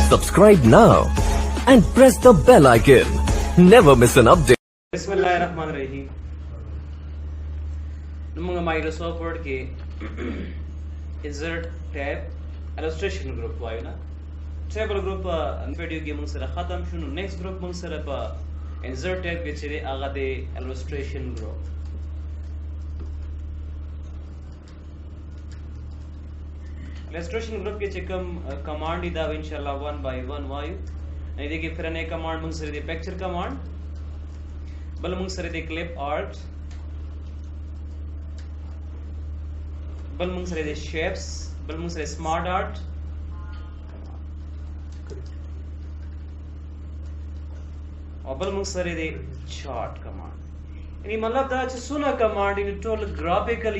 Subscribe now and press the bell icon. Never miss an update. Bismillahirrahmanirrahim. Mga Microsoft Word के insert tab illustration group वायो ना table group video के मंग सरा ख़त्म शुनु next group मंग सरा पा insert tab के चले आगा दे illustration group illustration group के चेकम command इदा इंशाल्लाह one by one वायो नहीं देखिए फिर अनेक command मंग सरे दे picture command बल मंग सरे दे clip art बल मंग सरे दे shapes बल मंग सरे smart art और बल मंग सरे दे chart command यानी मतलब दा च सुना command इन टोल graphical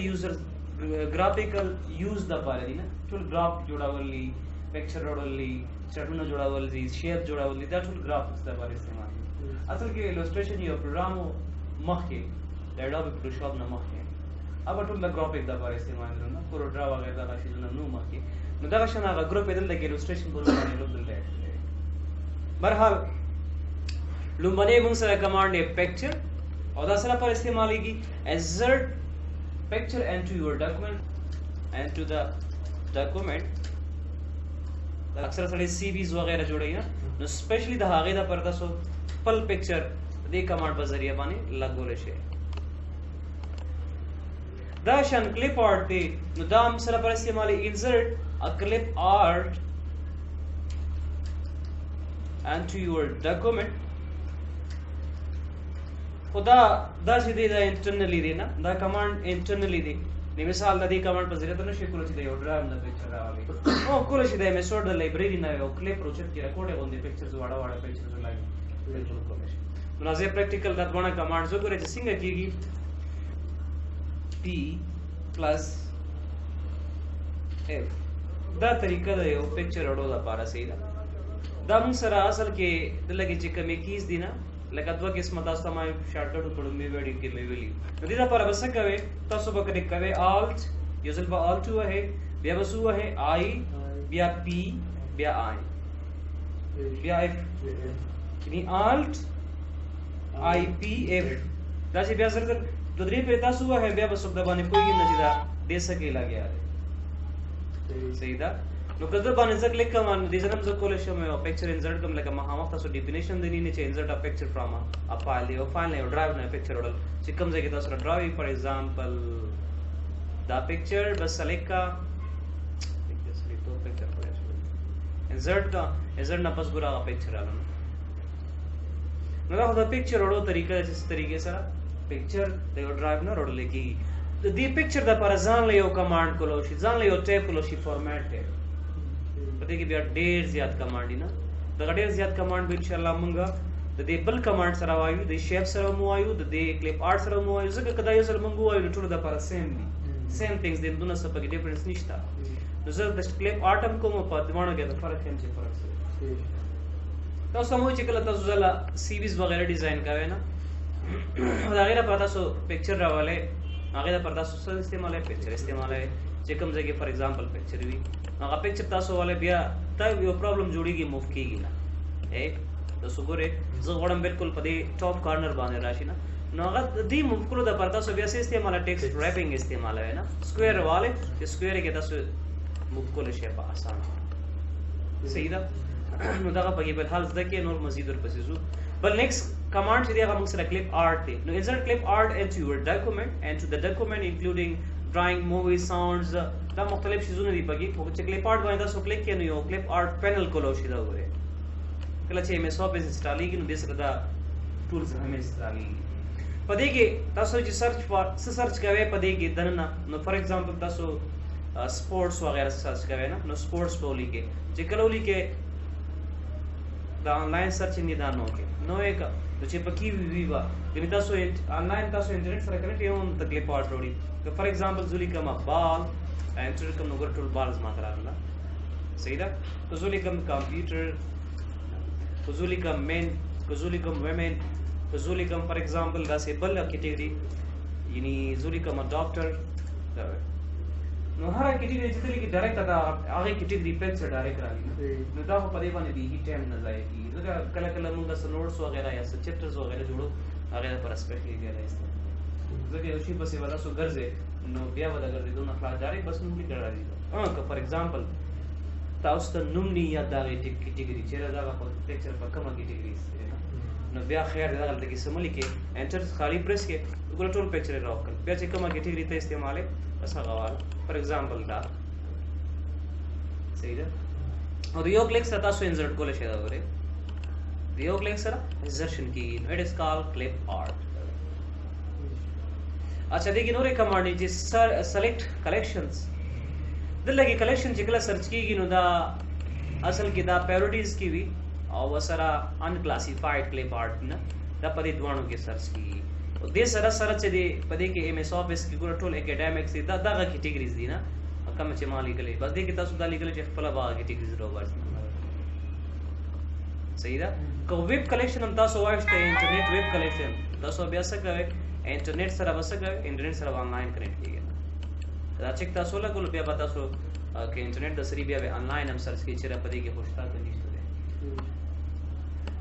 use दा पारे दी ना टोल graph जोड़ावली picture जोड़ावली चटना जोड़ावली shape जोड़ावली दा टोल graphics दा पारे इस्तेमाल असल के illustration यो प्रोग्राम मखे Adobe Photoshop ना मखे अब टोल graphic दा पारे इस्तेमाल ना पूरा ड्रा वगैरह दा चीज़ ना नो मखे नुदा का शना का ग्रुप इधर लगे illustration पूरा पारे लोग दिल रहे बरहाल लुम्बने मुंसरा command ने picture और दासरा पर इस्तेमाल की insert picture into your document into the document अक्सर सारे CVs वगैरह जोड़े ना नो स्पेशली द हागे दा परदा सो पल पिक्चर दे कमांड पर जरिया बाने लगोले शे दाशन क्लिप आर्ट दे नो दाम सरा पर इस्तेमाल insert a clip art into your document खुदा दा सीधे दा इंटरनली देना दा कमांड इंटरनली दे ने मिसाल दा दी कमांड पर जरिया तो न शेकुल सीधे ड्राइव दा पिक्चर रावली ओ कुल सीधे में सोड दा लाइब्रेरी ना ओ क्लिप प्रोजेक्ट की रिकॉर्ड है ओन दी पिक्चर्स वाड़ा वाड़ा पिक्चर्स लाइव बिल्कुल कोशिश मुनाज़े प्रैक्टिकल दा बना कमांड जो करे सिंग कीगी p प्लस f दा तरीका दा यो पिक्चर ओडो दा पारा सीधा दा मुसरा असल के लगे चिक में कीज दी ना लगदवा किस्मत आस्ता मैं शॉर्टकट पढ़ूं मैं वेडी के मैं वेली नदीदा पर बस कवे तसो बकरे कवे alt यूजल बा alt हुआ है बिया बस हुआ है I बिया p बिया I बिया f यानी alt I p f दासी बिया सर दुदरी पे तसो हुआ है बिया बस दबाने कोई न जिदा दे सकेला गया है सही दा नो कदर बाने जक क्लिक कमान दिजनम जक कोलेशन में पिक्चर इंसर्ट कम लगा महा वक्त सो डेफिनेशन देनी नीचे insert a picture from a file यो फाइल ने ड्राइव ने पिक्चर ओडल चिकम जके तसरा drive for example the picture बस सेलेक्ट का सेलेक्ट तो पिक्चर पर इंसर्ट का इंसर्ट ना बस गुरा का पिक्चर आला ना द पिक्चर ओडो तरीका जिस तरीके से पिक्चर दे ड्राइव ना रोड लेकी द पिक्चर द पर जान ले यो कमांड को लो शी जान ले यो टैब को लो शी फॉर्मेट है पते कि बिया ढेर ज्यादा कमांड ना द ढेर ज्यादा कमांड भी इंशाल्लाह मंगा द दे बल कमांड सरा वायु द शेप सरा मु आयु द दे क्लिप आर्ट सरा मु आयु जक कदा यसर मंगु आयु टुर द पर सेम थिंग्स दिन दुना सब के डिफरेंस निश्ता द जक द क्लिप आर्ट हम को म पत मानो के द फर्क है फर्क से तो समझ चिकला त जुला सीवीज वगैरह डिजाइन कावे ना वगैरह पता सो पिक्चर वाले आगे दा पर्दा सो इस्तेमाल है पिक्चर इस्तेमाल है चिकम जगह फॉर एग्जांपल पिक्चर भी मगा पिक्चर तासो वाले बिया तब यो प्रॉब्लम जोड़ीगी मूव कीगी ना ए तो सुगुरे जो गडम बिल्कुल पदे टॉप कॉर्नर बाने राशि ना नगा दी मूव करो दा पर्दा सो वैसे इस्तेमाल है टेक्स्ट रैपिंग इस्तेमाल है ना स्क्वायर वाले स्क्वायर के तासो मूव को ले शेप आसान सही दा नो दा पगी पर हाल दके नोर मजीद और पसिसु but next command से दिया हम उससे क्लिप आर्ट थे no insert clip art into your document and to the document including drawing movies sounds दा मुख्तलिफ चीजों ने दी पगी वो क्लिप आर्ट बना सो क्लिक किया नहीं हो क्लिप आर्ट पैनल को लो सीधा हुए कल अच्छे में सॉफ्ट इंस्टॉल की नो दिस दा टूल्स हमें इंस्टॉल की पदे के तासो जी सर्च फॉर सर्च करवे पदे के दनना नो फॉर एग्जांपल तासो स्पोर्ट्स वगैरह सर्च करवे ना नो स्पोर्ट्स बोली के जे कलोली के दा ऑनलाइन सर्च निदान हो के नो एक तो चे पकी विवा लिमिटा सो ऑनलाइन तासो इंटरनेट सर कनेक्ट ये उन तकलीफ पार्ट रोडी तो फॉर एग्जांपल जुली कम बॉल एंटर कम नगर टूल बॉल्स मात्रा ना सही दा तो जुली कम कंप्यूटर तो जुली कम मेन तो जुली कम वुमेन तो जुली कम फॉर एग्जांपल दा से बल कैटेगरी यानी जुली कम डॉक्टर نو هر کیټګری چې تللی کې ډایرکټ دا هغه کیټګری پیکچر ډایرکټ راځي نو دا په دې باندې دی ټایم نه ځای کی ځکه کله کله موږ د نوټس وغیرہ یا چپټرز وغیرہ جوړو هغه پر اسپیشلی دی راځي ځکه یو شی په سی ولا سو ګرځي نو بیا ولا ګرځي دوه خلاص ډایرکټ بس نوم لیکل راځي که فار ایگزامپل تاسو ته نوم نه یا دا کیټګری چې دا په پیکچر په کومه کیټګری نو بیا خیر دا غلطه کې سملی کې انټر خالی پریس کې ګول ټول پیکچر راوکل بیا چې کومه کیټګری ته استعماله بس هغه وال فار ایگزامپل دا صحیح ده او یو کلیک سره تاسو انسرټ کول شي دا غره یو کلیک سره انسرشن کی اٹ از کال کلپ آرت اچھا دیکھیں نور کمانڈ چې سلیکٹ کلیکشنز دلته کې کلیکشن چې کله سرچ کیږي نو دا اصل کې دا پیروډیز کی وی او وسره ان کلاسیفائیډ کلپ آرت نه دا په دې دوانو کې سرچ کیږي او دې سره سره چې دی په دې کې ایم ایس افیس کې ګور ټول اکیډمیکس دا دغه کیټګریز دي نه کوم چې مالی کلی بس دې کې تاسو دا لیکل چې خپل باغ کیټګریز روبرز صحیح ده کو ویب کلیکشن هم تاسو وایسته انټرنیټ ویب کلیکشن تاسو بیا څه کوئ انټرنیټ سره وسګه انټرنیټ سره آنلاین کنیکټ کیږي دا چې تاسو لګول بیا به تاسو کې انټرنیټ د سری بیا آنلاین هم سرچ کې چې را پدې کې خوشتا کنيشته ده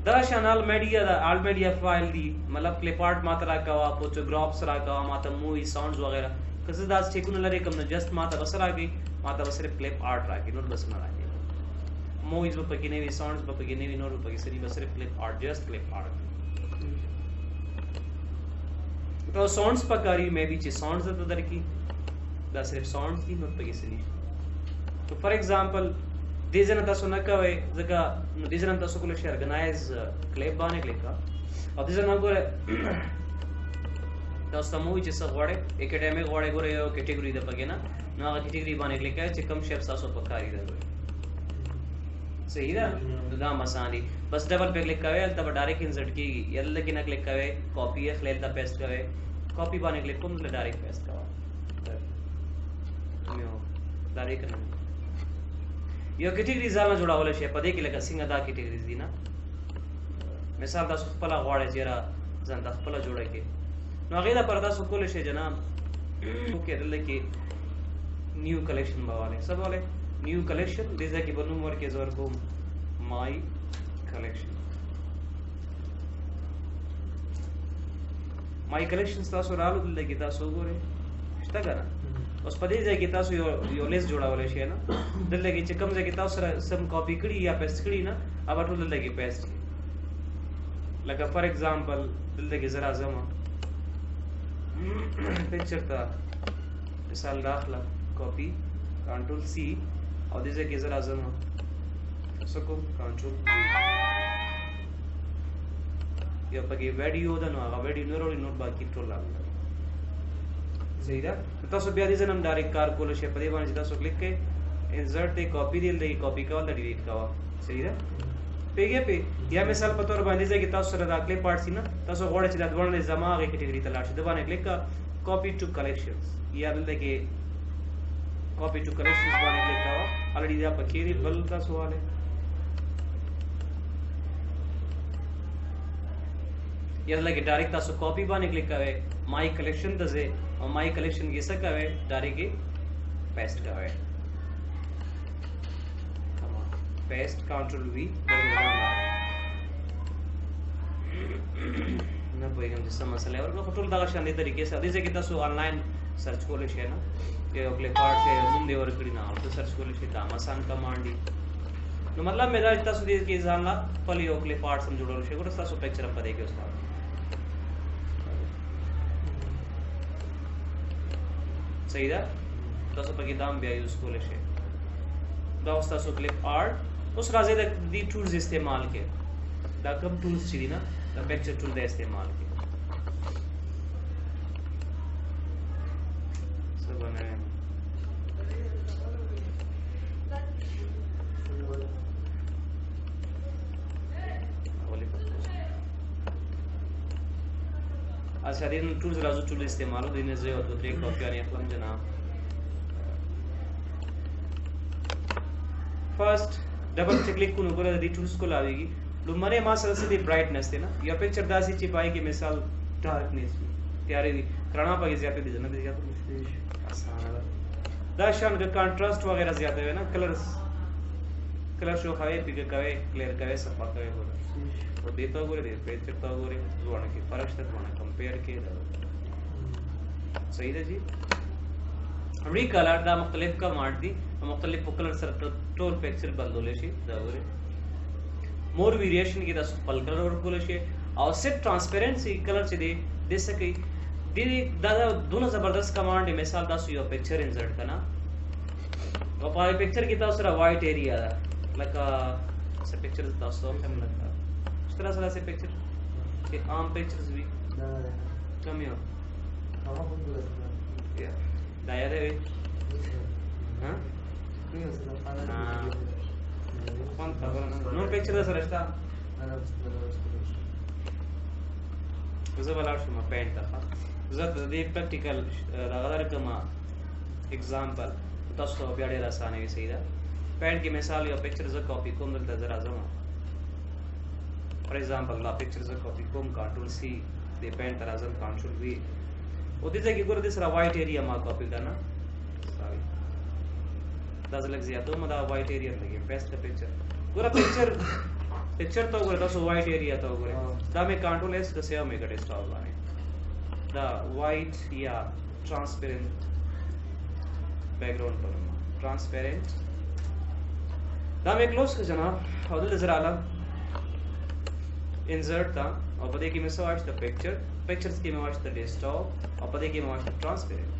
دا شانال میډیا دا آل میډیا فایل دی مطلب کلپ آرت ماته راکوا فوټوګرافز راکوا ماته مووی ساوندز وغیرہ کزه دا ټیکونه لري کوم نه جست ماته بس راګي ماته بس صرف کلپ آرت راګي نور بس نه راګي موویز په کې نه وی ساوندز په کې نه وی نور په کې سری بس صرف کلپ آرت جست کلپ آرت تو ساوندز پکاري مې به چې ساوندز ته درکې دا صرف ساوندز کی نور په کې سری تو فار ایگزامپل دې ځنه تاسو نه کوي ځکه دې ځنه تاسو کول شي ارګنایز کلپ باندې کلیک کا او دې ځنه ګوره تاسو مووی چې څه غواړي اکیډمیک غواړي ګوره یو کیټګری ده پکې نه نو هغه کیټګری باندې کلیک کوي چې کوم شیپ تاسو پکاري ده صحیح ده دا مسانی بس ډبل په کلیک کوي تب ډایرکټ انسرټ کیږي یا لکه نه کلیک کوي کاپی یې خپل ته پیسټ کوي کاپی باندې کلیک کوم له ډایرکټ پیسټ کوي نو ډایرکټ نه یو کیټګری ځان جوړاول شي په دې کې لکه څنګه دا کیټګریز دي نه مثال تاسو خپل غواړئ چې را ځان خپل جوړه کې نو هغه دا پردا سو کول شي جناب اوکې دلته کې نیو کلیکشن باواله سب والے نیو کلیکشن دې ځکه په نوم ورکې زور کوم مای کلیکشن مای کلیکشن تاسو رالو دلته کې تاسو ګورئ شته کنه اوس په دې ځای کې تاسو یو لیست جوړولای شئ نه دلته کې چې کوم ځای کې تاسو سره سم کاپی کړی یا پیسټ کړی نه اوبه ټول دلته کې پیسټ لکه فار ایگزامپل دلته کې زرا زما پکچر تا مثال داخله کاپی کنټرول سی او دې ځای کې زرا زما سکو کنټرول یا پکې ویډیو ده نو هغه ویډیو نه وروړي نو باقي ټول راغلی صحیح ده تاسو بیا دې ځنم ډایرکټ کار کول شي په دې باندې تاسو کلیک کړئ انسرټ دی کاپی دی لګي کاپی کول د ډیلیټ کاوه صحیح ده پیګه پی یا مثال په تور باندې ځکه تاسو سره دا کلیپ پارت سینا تاسو غواړئ چې دا ډول زماغه کیټګری ته لاړ شي د باندې کلیک کا کاپی ټو کلیکشنز یا دلته کې کاپی ټو کلیکشنز باندې کلیک کاوه الریډي دا پکې دی بل کا سوال ہے یا لکه ډایرکټ تاسو کاپی باندې کلیک کوئ مای کلیکشن ته ځئ او مای کلیکشن کې څه کوئ ډایرکټ پیسټ کوئ پیسټ کنټرول وی نه پوهیږم چې څه مسله ورکو ټول دغه شان دي طریقې سره دې ځکه تاسو آنلاین سرچ کولای شئ نه یو کلیپ آرت کې نوم دی ورکړی نه او سرچ کولای شئ دا آسان کمانډ دی نو مطلب مې دا تاسو دې کې ځان لا خپل یو کلیپ آرت سم جوړول شي ګور تاسو پکچر په دې کې استاد صحیح ده تاسو په کې دام بیا یوز کولای شئ دا اوس تاسو کلیپ آرت اوس راځي د دې ټولز استعمال کې دا کوم ټولز چې دي نه دا پکچر ټول د استعمال کې څه باندې अच्छा दिन टूल्स राजू टूल इस्तेमाल हो दिन से तो एक कॉपी आने अखलम जनाब फर्स्ट डबल क्लिक को ऊपर दी टूल्स को लावेगी लुमरे मा सर से दी ब्राइटनेस थे ना या पिक्चर दासी चिपाई की मिसाल डार्कनेस त्यारे दी कराना पाके ज्यादा दी जन्नत ज्यादा आसान है دا شان کا کانټراسټ وغیرہ زیاته وي نه کلر شو خوي پیګه کوي کلیر کوي صفا کوي ګوره او دې ته ګوره دې پیچر ته ګوره ځوانه کې فرق شته ځوانه کمپیر کې دا صحیح ده جی ری کلر دا مختلف کا مارټ دي مختلف کلر سره ټول پکچر بدلول شي دا ګوره مور ویریشن کې تاسو خپل کلر ورکول شي او سیټ ټرانسپیرنسي کلر چې دی د سکی دا دونه زبردست کمانډ مثال تاسو یو پکچر انسرټ کنا او په پکچر کې تاسو سره وایټ ایریا ده لکه څه پکچر تاسو هم لکه څه سره څه پکچر چې عام پکچرز وی کم یو دا یاد دی ها کوم خبره نو پکچر سره شته زه بلار شم پینټ ته زه د دې پریکټیکل راغلر کما एग्जांपल تاسو بیا ډیر اسانه وي صحیح ده پینټ کې مثال یو پکچر زه کاپی کوم دلته زرا زما فار ایگزامپل لا پکچر زه کاپی کوم کنټرول سی دې پینټ تر ازم کنټرول وی او دې ځکه ګور دې سره وایټ ایریا ما کاپی کرنا سوري دا زلک زیاتو ما دا وایټ ایریا لګي پیسټ پکچر ګور پکچر ته ګور تاسو وایټ ایریا ته ګور دا مې کنټرول اس د سیو مې کټ اسټاپ باندې دا وایټ یا ट्रांसपेरेंट बैकग्राउंड पर ट्रांसपेरेंट دا مې کلوز کړ جناب او دلته زرا عالم انسرټ تا او په دې کې مې سوچ د پکچرز کې مې واچ د ډیسکټاپ او په دې کې مې واچ د ट्रांसपेरेंट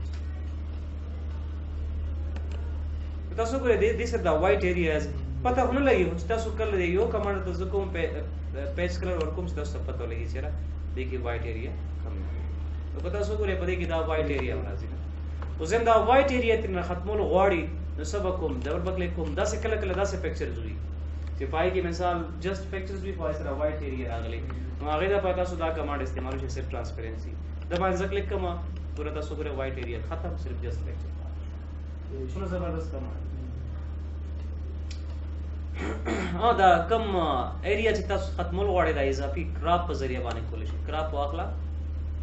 تاسو ګورئ دې سره دا وایټ ایریاز پته نه لګي چې تاسو کله یو کمانډ ته کوم پیج کلر ورکوم چې تاسو پته لګي چې را دې کې وایټ ایریا کم نه نو تاسو ګورئ په دې کې دا وایټ ایریا راځي او زم دا وایټ ایریا تر ختمول غواړي نو سبا کوم ډبل بکلی کوم دا څه کله کله دا څه پکچرز وي چې پای کې مثال جست پکچرز وي پای سره وایټ ایریا راغلي نو هغه دا پتا سو دا کمانډ استعمال شي صرف ټرانسپیرنسي دا باندې کلیک کوم پورا تاسو ګورئ وایټ ایریا ختم صرف جست پکچر څونه زبردست کمانډ دا کم ایریا چې تاسو ختمول غواړئ دا اضافي کراپ په ذریعہ باندې کول شي کراپ واخلا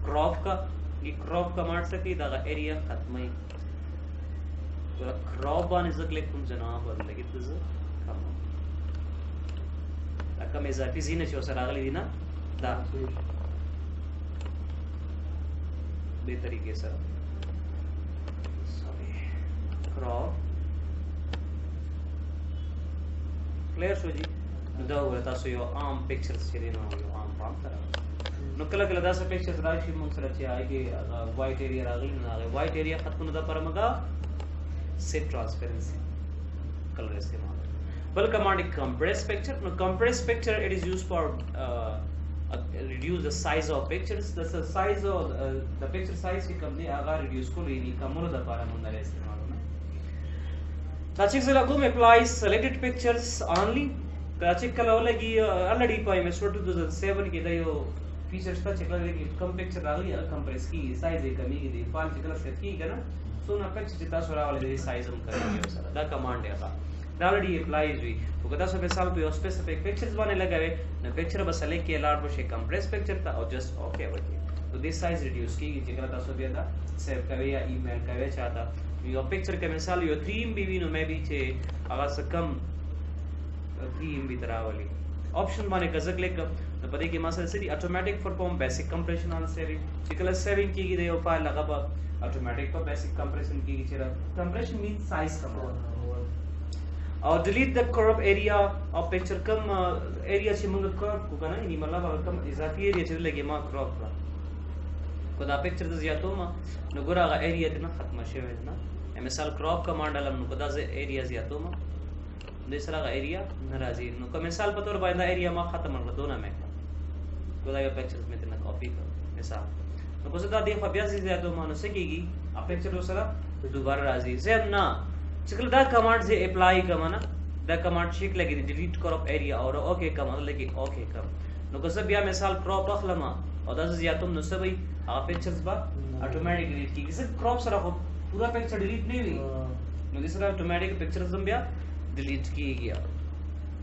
کراپ کا ये क्रॉप कमांड से की दागा एरिया खत्म ही तो क्रॉप बाने ज़कले कुम जनाब और लगे तो ज़ कम अक्का में ज़ाफ़ी ज़ीने चो सर आगली दीना दा बेतरीके sir sorry crop clear show जी दा हुआ तासो यो आम पिक्चर्स चले ना यो आम पाम तरह نو کله کله دا څه پکچرز راشي مونږ سره چې آیږي وایټ ایریا راغلی نه هغه وایټ ایریا ختم نه دا پرمګه سیټ ټرانسپیرنسي کلر استعمال بل کمانډ کمپریس پکچر نو کمپریس پکچر اٹ از یوزড فار reduce the size of pictures the size of the picture size کی کم دی هغه reduce کول یعنی کمولو د لپاره مونږ نه استعمالونه دا چې زه کوم اپلای selected pictures only دا چې کله ولګي already په MS 2007 کې دا یو फीचर्स था चेक लगे कि कम पिक्चर डाली या कंप्रेस की साइज एक कमी की दी फाइल चेक लग सकती है ना सो ना पिक्चर जितना सोरा वाले दी साइज हम करेंगे उस दा कमांड है था ऑलरेडी अप्लाइज हुई तो कदा सो मिसाल पे स्पेसिफिक पिक्चर्स बने लगा हुए ना पिक्चर बस सेलेक्ट किया लार्ड बस एक कंप्रेस पिक्चर था और जस्ट ओके बचे तो दिस साइज रिड्यूस की चेक लगा सो दिया था सेव करे या ईमेल करे चाहता यो पिक्चर के मिसाल यो 3 MB नो मैं भी छे आवाज से कम 3 MB तरह वाली ऑप्शन माने कज क्लिक तो पता कि मासा से automatic perform basic compression on saving चिकल सेविंग की गई वो फाइल लगा बा ऑटोमेटिक पर बेसिक कंप्रेशन की चला कंप्रेशन मींस साइज कम और delete the crop area of picture कम एरिया से मंग क्रॉप को करना नहीं मतलब कम इजाफी एरिया चले लगे मा क्रॉप का कोदा पिक्चर तो ज्यादा मा नगोरा का एरिया इतना खत्म शे है ना मिसाल क्रॉप कमांड अलम कोदा से एरिया ज्यादा मा दूसरा का एरिया नाराजी नो का मिसाल पतोर बायदा एरिया मा खत्म कर दो ना मैं कोदा ये पिक्चर्स में इतना कॉपी कर मिसाल तो को सदा देख अभ्यास से ज्यादा मानो सकेगी आप पिक्चर दूसरा दोबारा राजी से ना चकल दा कमांड से अप्लाई करना दा कमांड चेक लगी डिलीट क्रॉप एरिया और ओके का मतलब लगी ओके कर नो को सब या मिसाल क्रॉप रखलमा और दा से ज्यादा तुम नो सब आप पिक्चर्स बा ऑटोमेटिक डिलीट की किसी क्रॉप से रखो पूरा पिक्चर डिलीट नहीं हुई नो दूसरा ऑटोमेटिक पिक्चर्स हम बिया डिलीट की गया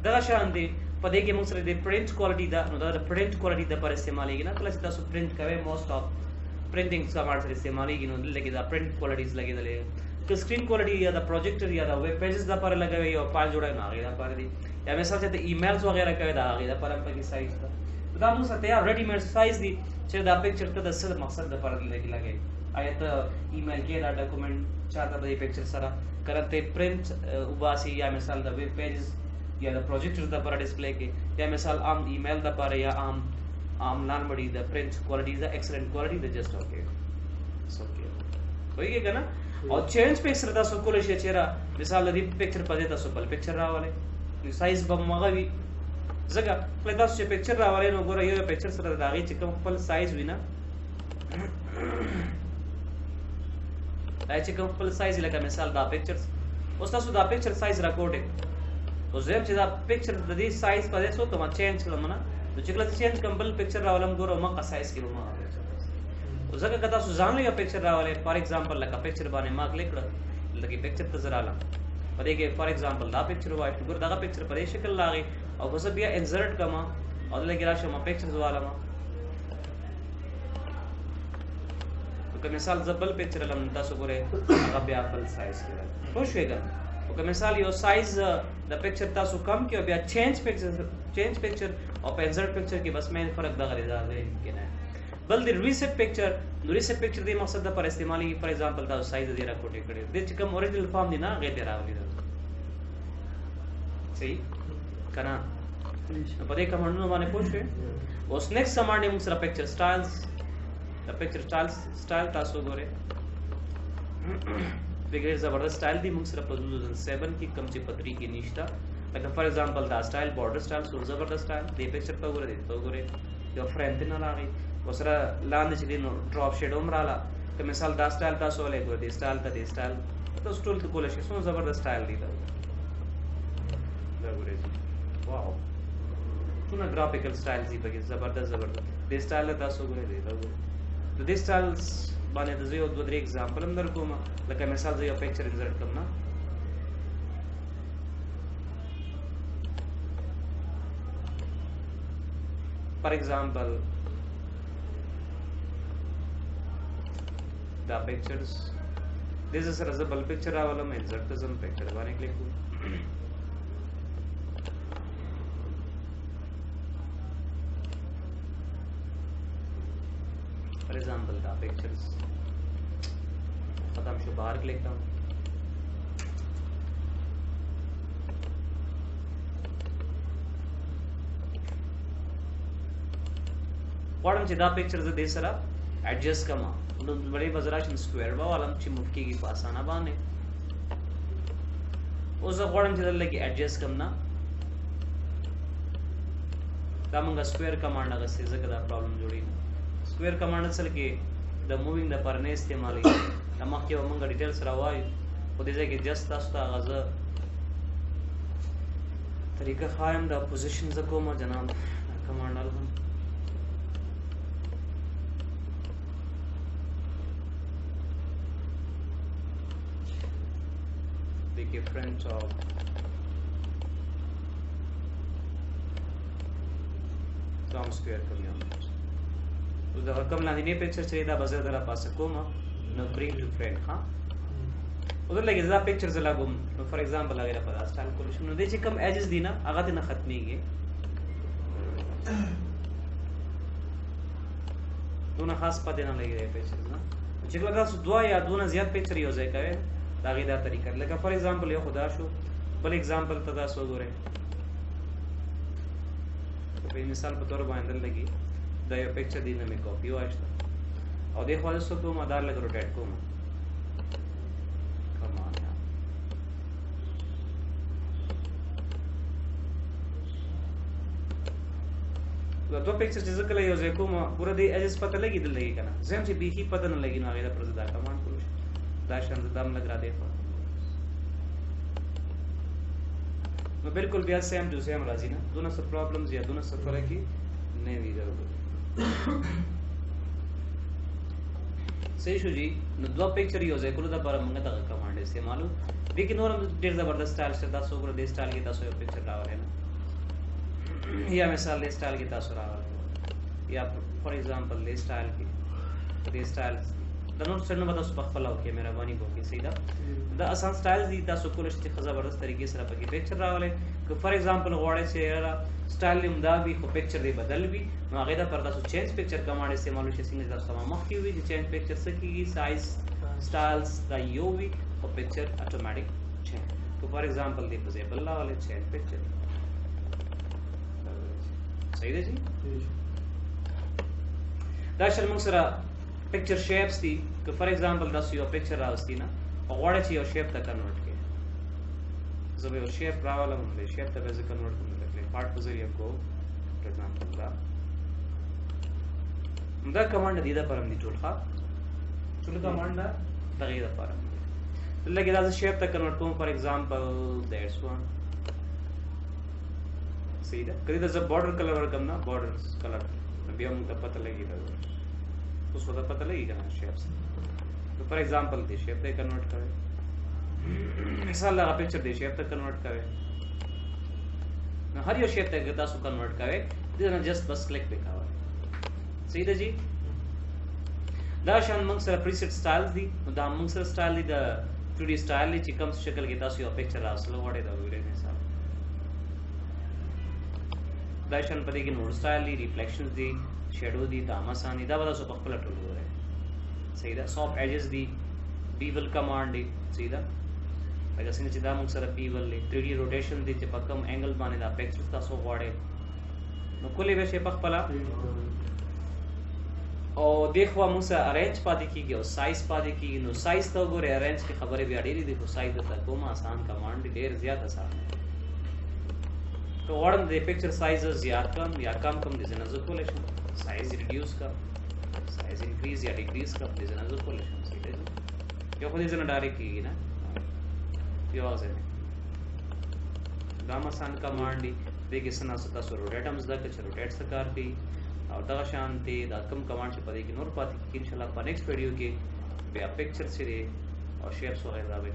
दगा शांति पदे के मुंह से दे प्रिंट क्वालिटी दा नो दा प्रिंट क्वालिटी दा पर इस्तेमाल है ना कल से प्रिंट करे मोस्ट ऑफ प्रिंटिंग का मार से इस्तेमाल है नो लगे दा प्रिंट क्वालिटीज लगे दले که سکرین کوالټي یا د پروجیکټر یا د ویب پیجز لپاره لګوي او فایل جوړوي نه هغه لپاره دي یا مثال چې د ایمیلز وغیرہ کوي دا هغه لپاره په سایز ده دا موږ سره تیار ریډی میډ سایز دي چې دا پکچر ته د څه مقصد لپاره لګي آیا ته ایمیل کې دا ډاکومنٹ چاته د پکچر سره کرته پرنٹ وباسي یا مثال د ویب پیجز یا د پروجیکټر لپاره ډسپلی کې یا مثال عام ایمیل لپاره یا عام نارملی د پرنٹ کوالټي د ایکسلنٹ کوالټي د جست اوکے اوکے وایي کنه او چینج پکچر تاسو کولای شئ چې را مثال د دې پکچر په دې تاسو بل پکچر راولې سایز به مغوي زګه کله تاسو چې پکچر راولې نو ګوره یو پکچر سره د هغه چې کوم خپل سایز وینا دا چې کوم خپل سایز لکه مثال دا پکچر اوس تاسو دا پکچر سایز راکوډ او زم چې دا پکچر د دې سایز په دې سو کوم چینج کړم نه نو چې کله چینج کوم بل پکچر راولم ګوره ما سایز کې ما زګه کدا سو ځان له پکچر راولې فار ایگزامپل لکه پکچر باندې ما کلیک کړ لکه پکچر ته زرا لا پدې کې فار ایگزامپل دا پکچر وای ګور دا پکچر په دې شکل لاغي او اوس بیا انسرټ کما او لکه راشه ما پکچر زواله ما که مثال زبل پکچر لم تاسو ګوره هغه بیا خپل سایز کړل خو شوګا او که مثال یو سایز د پکچر تاسو کم کې بیا چینج پکچر او په انسرټ پکچر کې بس مین فرق دغه لري کې نه بل د ریسیټ پکچر نو ریسیټ پکچر د مقصد لپاره استعمالي فار ایگزامپل دا سایز دی راکوټ کړي د چې کوم اوریجنل فارم دی نه غیر دی راغلی صحیح کنا په دې کمانډونو باندې پوښښ اوس نیکسٹ کمانډ موږ سره پکچر سټایلز د پکچر سټایل تاسو ګوره دغه زبردست سټایل دی موږ سره په 2007 کې کم چې پتری کې نشتا لکه فار ایگزامپل دا سټایل بارډر سټایل سو زبردست سټایل دی پکچر په ګوره دی ته ګوره یو فرند نه راغی وسره لاندې چې دینو ډراپ شیډ عمراله که مثال دا سټایل تاسو ولې ګور دی سټایل ته دی سټایل تاسو ټول ته کولای شئ سو زبردست سټایل دی دا ګورئ واو څونه ګرافیکل سټایل دی په زبردست دی سټایل تاسو ګورئ دی دا د دې سټایلز باندې د یو دوه درې اگزامپل هم درکوم لکه مثال زه یو پکچر انسرټ کوم نه فار ایگزامپل دا pictures this is a ball picture راولم insert ته زم picture باندې کلیک کوم for example دا pictures ختم شو باہر کلیک کوم غواړم چې دا picture زه دې سره ایڈجسٹ کما نو بڑے بزراشن سکوئر با علم چې مفکی کی پاسانه باندې اوس غواړم چې دلته کې ایڈجسٹ کم نه دا موږ سکوئر کمانډ هغه څه ځکه دا پرابلم جوړی سکوئر کمانډ اصل کې د مووینګ د پر نه استعمالي دا مخکې موږ ډیټیلز راوایو په دې ځای کې جست تاسو ته غزه طریقه خایم د پوزیشن ز کومه جناب کمانډ الهم देखिए फ्रेंड्स ऑफ सम स्क्वायर करियो तो دا رقم لاندې نه پکچر چې دا بازار درا پاسه کوم نو برینګ ټو فرند ها ودر لګي دا پکچر زلا کوم نو فار ایگزامپل هغه په اسټایل کول شو نو د چې کم ایجز دي نه هغه ته نه ختميږي دونه خاص پته نه لګي پکچر نه چې کله تاسو دوا یا دونه زیات پکچر یو ځای کوي دا غیدا طریقه لکه فار ایگزامپل یو خدا شو بل ایگزامپل تدا سو ګوره په مثال په تور باندې لګي دا یو پکچر دی نه مې کاپی واشته او د خو سو کوم ادار لګ روټیټ کوم کمان دا دوه پکچر چې ځکه یو ځای کوم پورا دی اجس پته لګي دلته کنه زم چې بیخي پته نه لګي نو هغه پر دا کمان کولو دا شند دم لګ را دی نو بالکل بیا سیم ټو سیم راځي نه دونه څه پرابلمز یا دونه څه فرق نه وی ضرورت صحیح شو جی نو دوه پکچر یو ځای کولو دا پر موږ دا کمانډ استعمالو لیکن اور ډیر زبردست سټایل شته تاسو ګور دې سټایل کې تاسو یو پکچر راوړل نه یا مثال دې سټایل کې تاسو راوړل یا فار ایگزامپل دې سټایل کې دې سټایل د نور څه نه به تاسو په خپله وکړئ مهرباني به وکړئ صحیح ده دا اسان سټایل دي تاسو کولی شئ چې ښه زبردست طریقې سره پکې پکچر راولئ که فار ایگزامپل غواړئ چې یاره سټایل دې همدا وي خو پکچر دې بدل وي نو هغې دپاره تاسو چینج پکچر کمانډ استعمالولی شئ څنګه چې تاسو ته ما مخکې ووي چې چینج پکچر څه کېږي سایز سټایلز دا یو وي خو پکچر اټومیټک چینج که فار ایگزامپل دې په ځای بل راولئ چینج پکچر صحیح ده جی دا شل موږ سره پکچر شیپس دي که فار ایگزامپل تاسو یو پکچر راوستي نه او غواړئ چې یو شیپ ته کنورټ کړئ زه به یو شیپ راولم دې شیپ ته به زه کنورټ کوم د کلیک پارټ په ذریعه کو فار ایگزامپل دا کمانډ دی دا پرم دي ټول ښه ټول کمانډ دغه د پرم لکه دا زه شیپ ته کنورټ کوم فار ایگزامپل دیټس وان صحیح ده کله دا زه بارډر کلر ورکم نه بارډر کلر بیا موږ ته پته لګي دا اوس ودا پته لګي کنه شیپس تو فار ایگزامپل دی شیپ ته کنورټ کړئ مثال لگا پکچر دی شیپ ته کنورټ کړئ نو هر یو شیپ ته تاسو کنورټ کړئ دې نه جست بس کلیک وکړئ صحیح ده جی دا شان موږ سره پریسیټ سټایلز دي دا موږ سره سټایل دي د 2D سټایل چې کوم شکل کې تاسو یو پکچر راوستل غواړئ دا ویډیو مثال دا شان پدې کې نور سټایل دي ریفلیکشنز دي شیډو دي تامسان دي دا به تاسو په خپل ټول وګورئ صحیح ده سافټ ایجز دي بیول کمانډ دي صحیح ده لکه څنګه چې دا موږ سره بیول دي 3D روټیشن دي چې په کوم انګل باندې دا پکچر تاسو غواړئ نو کولې به شي په خپل او دیکھوا موږ سره ارینج پاتې کیږي او سایز پاتې کیږي نو سایز ته وګورئ ارینج کې خبرې بیا ډېرې دي خو سایز ته کوم آسان کمانډ دي ډېر زیات آسان دی تو غواړم د پکچر سایز زیات کم یا کم کم دي زنه زه کولی شم سایز ریډیوس کم سایز انکریز یا ډیکریز کم دي زنه زه کولی شم صحیح دی یو خو دې زنه ډایرکټ کیږي نه یو ځای دا آسان کمانډ دي دې کې سنا تاسو روټیټ هم زده کړئ چې روټیټ څه کار کوي او دغه شان دي دا کم کمانډ چې په دې کې نور پاتې کیږي ان شاء الله په نیکسټ ویډیو کې بیا پکچر سره او شیپس وغیرہ به